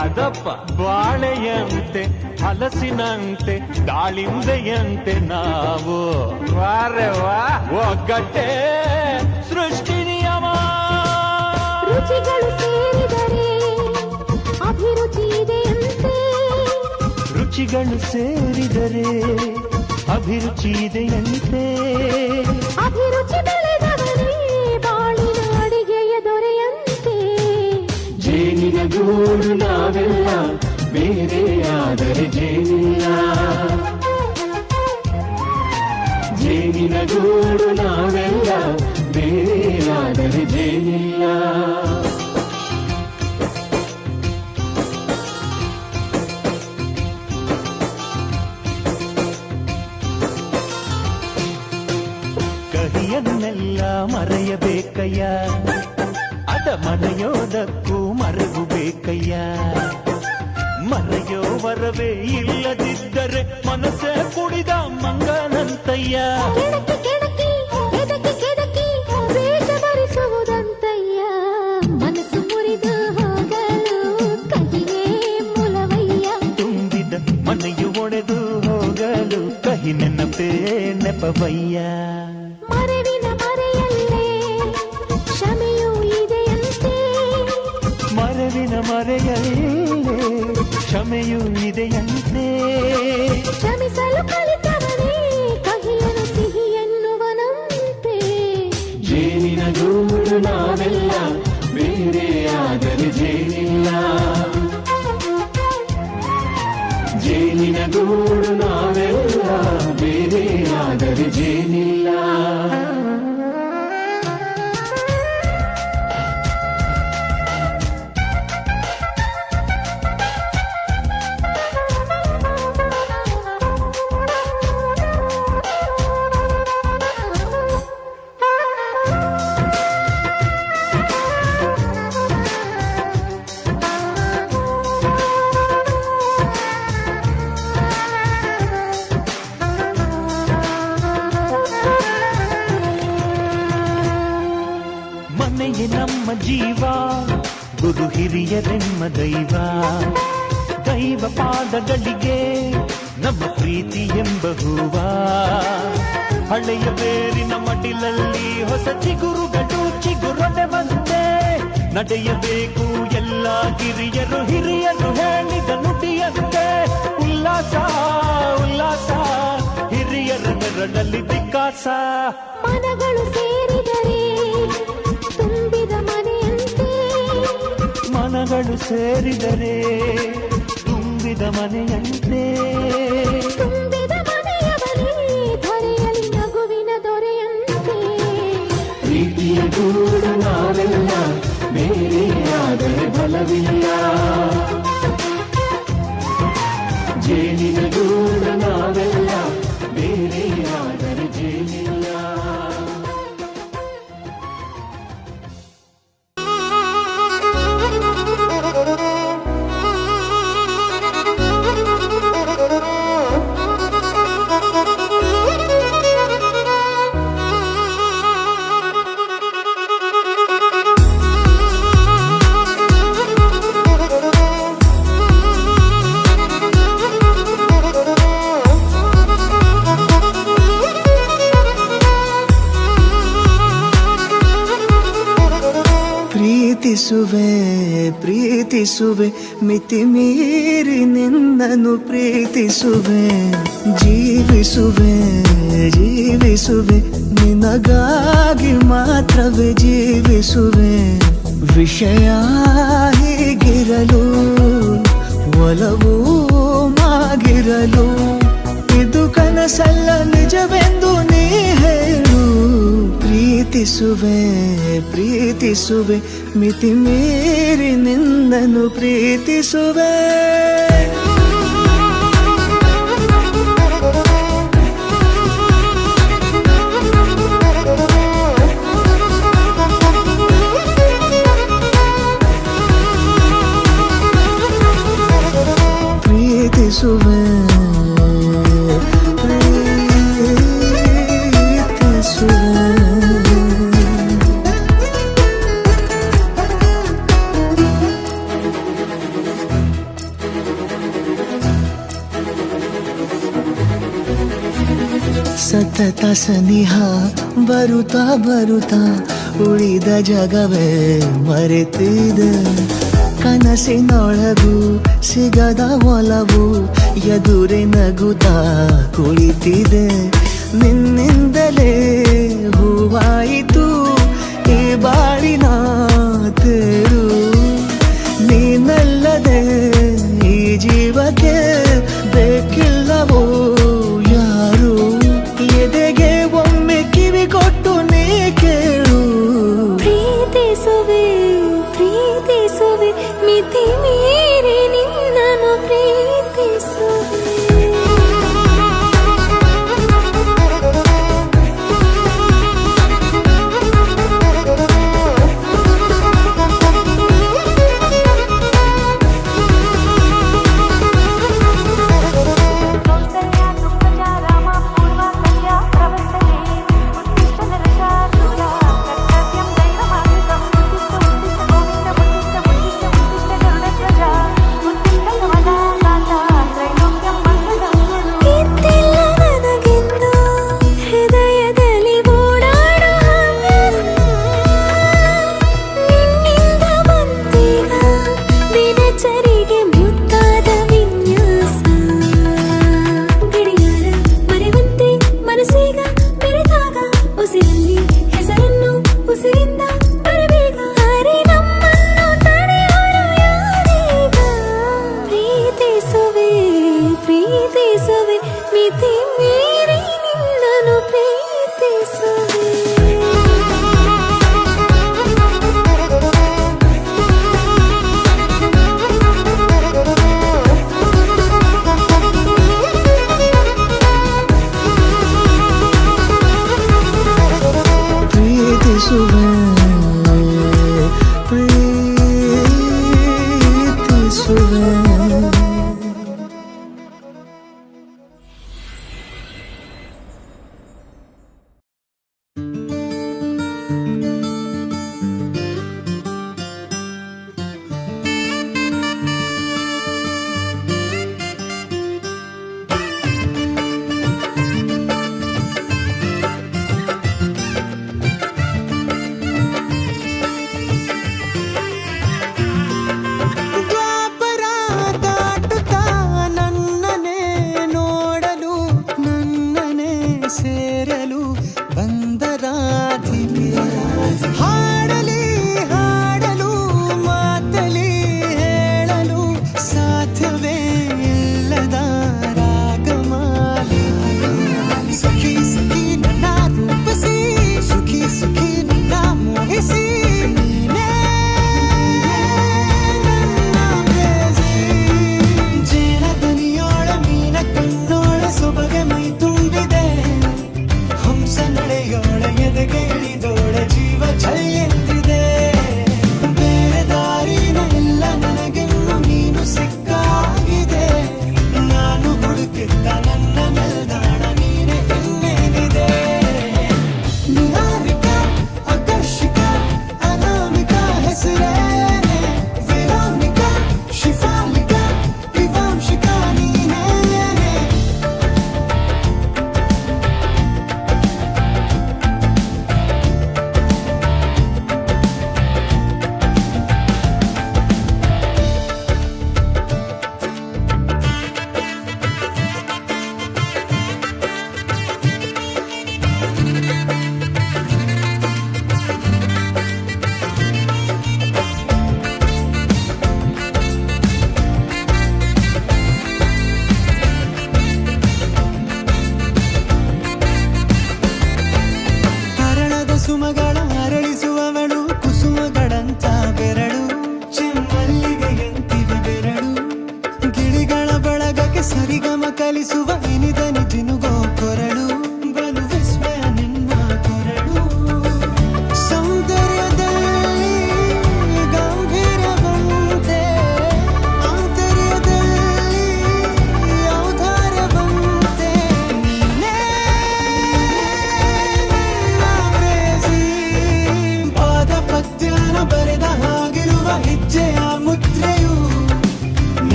ಅದಪ್ಪ ಬಾಳೆಯಂತೆ ಹಲಸಿನಂತೆ ದಾಳಿಂಬೆಯಂತೆ ನಾವು. ವಾರೆ ವಾ ಒಗ್ಗಟ್ಟೆ ಸೃಷ್ಟಿ ನಿಯಮ. ರುಚಿಗಳು ಸೇರಿದರೆ ಅಭಿರುಚಿ ಇದೆಯಂತೆ. ರುಚಿಗಳು ಸೇರಿದರೆ ಅಭಿರುಚಿ ಇದೆಯಂತೆ. ಅಭಿರುಚಿ ಬೆಳೆದವರೇ ಬಾಳಿನ ಅಡಿಗೆಯ ದೊರೆಯಂತೆ. ಜೇನಿನ ಗೂಡು ನಾವೆಲ್ಲ ಬೇರೆಯಾದರೆ ಜೇನಿಲ್ಲ. ಜೇನಿನ ಗೂಡು ನಾವೆಲ್ಲ ಬೇರೆಯಾದರೆ ಜೇನಿಲ್ಲ. ಕಹಿಯನ್ನೆಲ್ಲ ಮರೆಯಬೇಕಯ್ಯ, ಅದ ಮರೆಯೋದಕ್ಕೂ ಮರೆವು ಬೇಕಯ್ಯ. ಮರೆಯೋ ವರವೇ ಇಲ್ಲದಿದ್ದರೆ ಮನಸ್ಸೇ ಕುಡಿದ ಮಂಗನಂತಯ್ಯ. ಕೆಣಕಿ ಕೆಣಕಿ ಕೆದಕಿ ಕೆದಕಿ ವೇಷ ಭರಿಸುವುದಂತಯ್ಯ. ಮನಸ್ಸು ಮುರಿದು ಹೋಗಲು ಕಹಿಯೇ ಮೂಲವಯ್ಯ. ತುಂಬಿದ ಮನೆಯು ಒಡೆದು ಹೋಗಲು ಕಹಿ ನೆನಪೇ ನೆಪವಯ್ಯ. ಮರೆವಿನ ಮರೆಯಲ್ಲೇ ಕ್ಷಮೆಯೂ ಇದೆಯಂತೆ. ಮರೆವಿನ ಮರೆಯಲ್ಲೇ ಕ್ಷಮೆಯೂ ಇದೆಯಂತೆ. ಕ್ಷಮಿಸಲು ಕಲಿತವನೇ ಕಹಿಯನು ಸಿಹಿ ಎನ್ನುವನಂತೆ. ಜೇನಿನ ಗೂಡು ನಾವೆಲ್ಲ ಬೇರೆಯಾದರೆ ಜೇನಿಲ್ಲ. ಜೇನಿನ ಗೂಡು ನಾವೆಲ್ಲ ಬೇರೆಯಾದರೆ ಜೇನಿಲ್ಲ. ಜೀವ ಗುರು ಹಿರಿಯರೆಮ್ಮ ದೈವ ದೈವ ಪಾದಗಳಿಗೆ ನಮ್ಮ ಪ್ರೀತಿ ಎಂಬ ಹೂವ ಹಳೆಯ ಬೇರಿನ ಮಡಿಲಲ್ಲಿ ಹೊಸ ಚಿಗುರುಗಳು ಚಿಗುರೊಡೆ ಬಂದೆ ನಡೆಯಬೇಕು ಎಲ್ಲ ಹಿರಿಯರು ಹೇಳಿದ ನುಡಿಯಂತೆ ಉಲ್ಲಾಸ ಉಲ್ಲಾಸ ಹಿರಿಯರ ನೆರಳಲ್ಲಿ ವಿಕಾಸ ಮನಗಳು ಸೇರಿದರೆ ತುಂಬಿದ ಮನೆಯಂತೆ ಮನಗಳು ಸೇರಿದರೆ ತುಂಬಿದ ಮನೆಯಂತೆ ತುಂಬಿದ ಮನೆಯ ಬಳಿ ಧರೆಯಲ್ಲಿ ನಗುವಿನ ದೊರೆಯಂತೆ ಪ್ರೀತಿಯ ಗೂಡು ನಾವೆಲ್ಲ ಬೇರೆಯಾದರೆ ಬಲವಿಲ್ಲ ಜೇನಿನ ಗೂಡು ನಾವೆಲ್ಲ ಬೇರೆಯಾದರೆ ಜೇನಿಲ್ಲ ಪ್ರೀತಿಸುವೆ ಮಿತಿ ಮೀರಿ ನಿನ್ನನ್ನು ಪ್ರೀತಿಸುವೆ ಜೀವಿಸುವೆ ನಿನಗಾಗಿ ಮಾತ್ರವೇ ಜೀವಿಸುವೆ ವಿಷಯ ಹೀಗಿರಲು ಒಲವು ಮಾಗಿರಲು ಇದು ಕನಸಲ್ಲ ನಿಜವೆಂದು ನೀ ಹೇಳು ಪ್ರೀತಿಸುವೆ ಮಿತಿ ಮೀರಿ ನಿನ್ನನ್ನು ಪ್ರೀತಿಸುವೆ ಸತತ ಸನಿಹ ಬರುತ್ತಾ ಉಳಿದ ಜಗವೇ ಮರೆತಿದೆ ಕನಸಿನೊಳಗೂ ಸಿಗದ ಒಲವು ಎದುರೆ ನಗುತ್ತಾ ಕುಳಿತಿದೆ ನಿನ್ನಿಂದಲೇ ಹೂವಾಯಿತು ಈ ಬಾಳಿನ ತೇರು ನೀನಲ್ಲದೆ ಈ ಜೀವಕ್ಕೆ ಬೇಕಿಲ್ಲವೋ ಯಾರು ಎದೆಗೆ ಒಮ್ಮೆ ಕಿವಿ ಕೊಟ್ಟು ನೀ ಕೇಳು ಪ್ರೀತಿಸುವೆ ಮಿತಿ ಮೀರಿ ನಿನ್ನನ್ನು ಪ್ರೀತಿಸುವೆ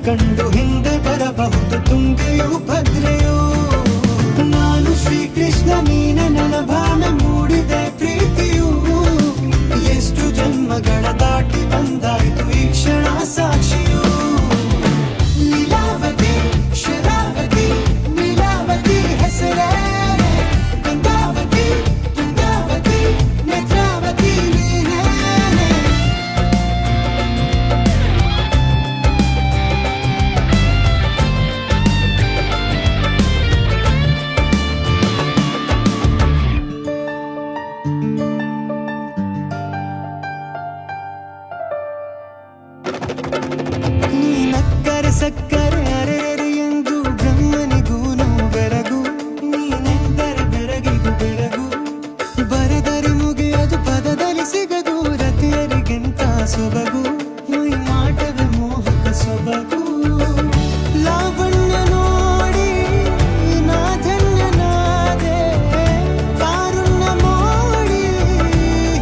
ಕಂಡು ಹಿಂದೆ ಬರಬಹುದು ತುಂಗೆಯು ಭದ್ರೆಯು. ನಾನು ಶ್ರೀಕೃಷ್ಣ ನೀನೆ ನನ್ನ ಭಾನ ಮೂಡಿದೆ ಪ್ರೀತಿಯು. ಎಷ್ಟು ಜನ್ಮಗಳ ದಾಟಿ ಬಂದಾಯ್ತು ಈ ಕ್ಷಣ ಸಾಕ್ಷಿಯು. ಲೀಲಾವತಿ ಶರಾವತಿ ನೀಲಾವತಿ ಹೆಸರೇ ಗಂಗಾವತಿ ತುಂಗಾವತಿ ನೇತ್ರಾವತಿ ನೀನೇ. ನೀನಕ್ಕರೆ ಸಕ್ಕರೆ ಅರೆರೆ ಎಂದು ಬ್ರಹ್ಮನಿಗೂನು ಬೆರಗು. ನೀನೆಂದರೆ ಬೆರಗಿಗೂ ಬೆರಗು. ಬರೆದರೆ ಮುಗಿಯದು ಪದದಲ್ಲಿ ಸಿಗದು ರತಿಯರಿಗೆಂತ ಸೊಬಗು. ಮೈ ಮಾಟವೇ ಮೋಹಕ ಸೊಬಗು. ಲಾವಣ್ಯ ನೋಡಿ ನಾ ಧನ್ಯನಾದೆ. ಕಾರುಣ್ಯ ಮೋಡಿ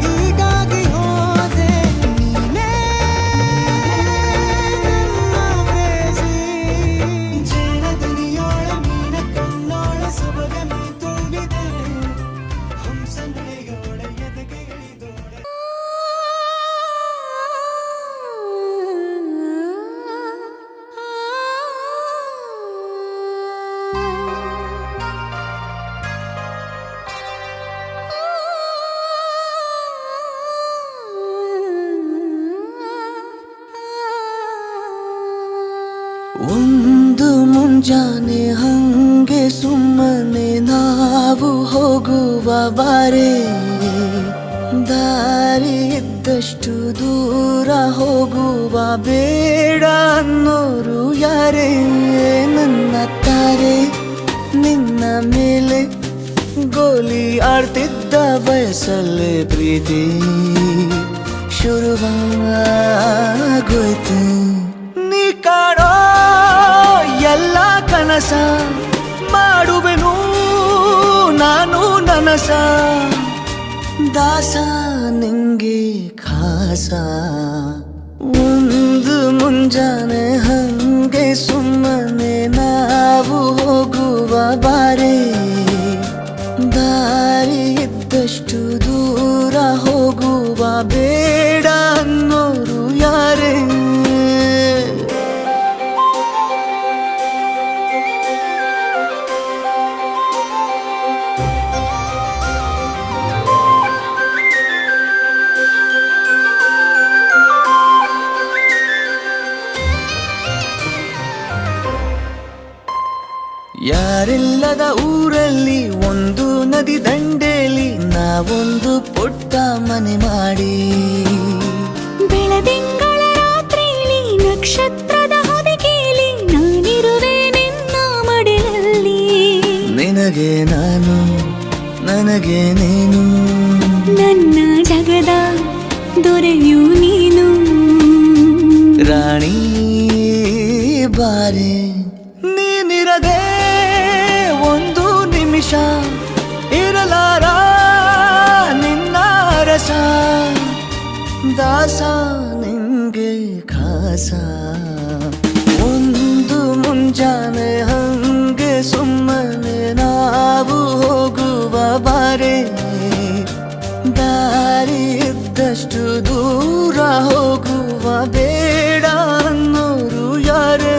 ಹೀಗಾಗಿ ಹೋದೆ. ನೀನೇ ನನ್ನ ಪ್ರೇಸಿ. ಜೇನದನಿಯೋಳ ಮೀನ ಕಣ್ಣೋಳ ಸೊಬಗ ನೀ ತುಂಬಿದೆ. ಹಂಸನಡೆಯೋಳ ಎದೆಗೆ ಇಳಿದೋಳೆ. ಒಂದು ಮುಂಜಾನೆ ಹಂಗೆ ಸುಮ್ಮನೆ ನಾವು ಹೋಗುವ ಬಾರೆ. ದಾರಿ ಇದ್ದಷ್ಟು ದೂರ ಹೋಗುವ ಬೇಡ ಅನ್ನೋರು ಯಾರೇ. ನನ್ನ ತಾರೆ ನಿನ್ನ ಮೇಲೆ ಗೋಲಿ ಆಡ್ತಿದ್ದ ವಯಸ್ಸಲ್ಲೇ ಪ್ರೀತಿ ಶುರುವಾಗೋಯ್ತು. ನೀ ಕಾಡೋ ಎಲ್ಲ ಕನಸ ಮಾಡುವೆನು ನಾನು ನನಸ. ದಾಸ ನಿಂಗೆ ಖಾಸ. ಒಂದು ಮುಂಜಾನೆ ಹಂಗೆ ಸುಮ್ಮನೆ ನಾವು ಹೋಗುವ ಬಾರೆ. ದಾರಿ ಇದ್ದಷ್ಟು ದೂರ ಹೋಗುವ ಬೇಡ ಅನ್ನೋರು ಯಾರೇ. ಯಾರಿಲ್ಲದ ಊರಲ್ಲಿ ಒಂದು ನದಿ ದಂಡೆಯಲ್ಲಿ ನಾವೊಂದು ಪುಟ್ಟ ಮನೆ ಮಾಡಿ. ಬೆಳದಿಂಗಳ ರಾತ್ರಿಲಿ ನಕ್ಷತ್ರದ ಹೊದಿಕೆಯಲ್ಲಿ ನಾನಿರುವೆ ನಿನ್ನ ಮಡಿಲಲ್ಲಿ. ನಿನಗೆ ನಾನು ನನಗೆ ನೀನು. ನನ್ನ ಜಗದ ದೊರೆಯು ನೀನು. ರಾಣಿ ಬಾರೆ ನೀನಿರದೆ ಒಂದು ನಿಮಿಷ ಇರಲಾರ ನಿನ್ನ ರಸ. ದಾಸ ನಿಂಗೆ ಖಾಸ. ಒಂದು ಮುಂಜಾನೆ ಹಂಗೆ ಸುಮ್ಮನೆ ನಾವು ಹೋಗುವ ಬಾರೆ. ದಾರಿ ಇದ್ದಷ್ಟು ದೂರ ಹೋಗುವ ಬೇಡ ಅನ್ನೋರು ಯಾರೇ.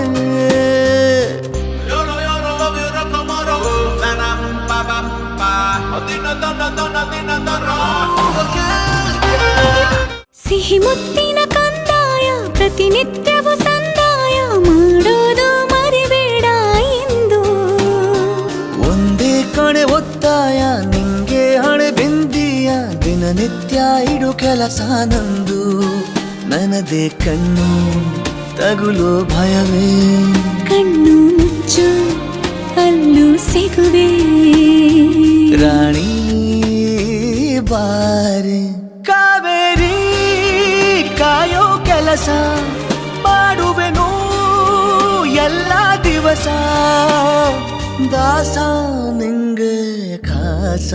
ಸಿಹಿ ಮುತ್ತಿನ ಕಂದಾಯ ಪ್ರತಿನಿತ್ಯವೂ ಸಂದಾಯ ಮಾಡೋದು ಮರಿಬೇಡ ಎಂದು. ಒಂದೇ ಕಣೆ ಒತ್ತಾಯ ನಿಂಗೆ ಹಣೆ ಬಿಂದಿಯ ದಿನನಿತ್ಯ ಇಡು ಕೆಲಸ ನಂದು. ನನ್ನದೇ ಕಣ್ಣು ತಗುಲೋ ಭಯವೇ. ಕಣ್ಣು ಮುಚ್ಚು ಅಲ್ಲೂ ಸಿಗುವೆ. ರಾಣಿ ಬಾರೆ ಕಾವೇರಿ ಕಾಯೋ ಕೆಲಸ ಮಾಡುವೆನು ಎಲ್ಲ ದಿವಸ. ದಾಸ ನಿಂಗೆ ಖಾಸ.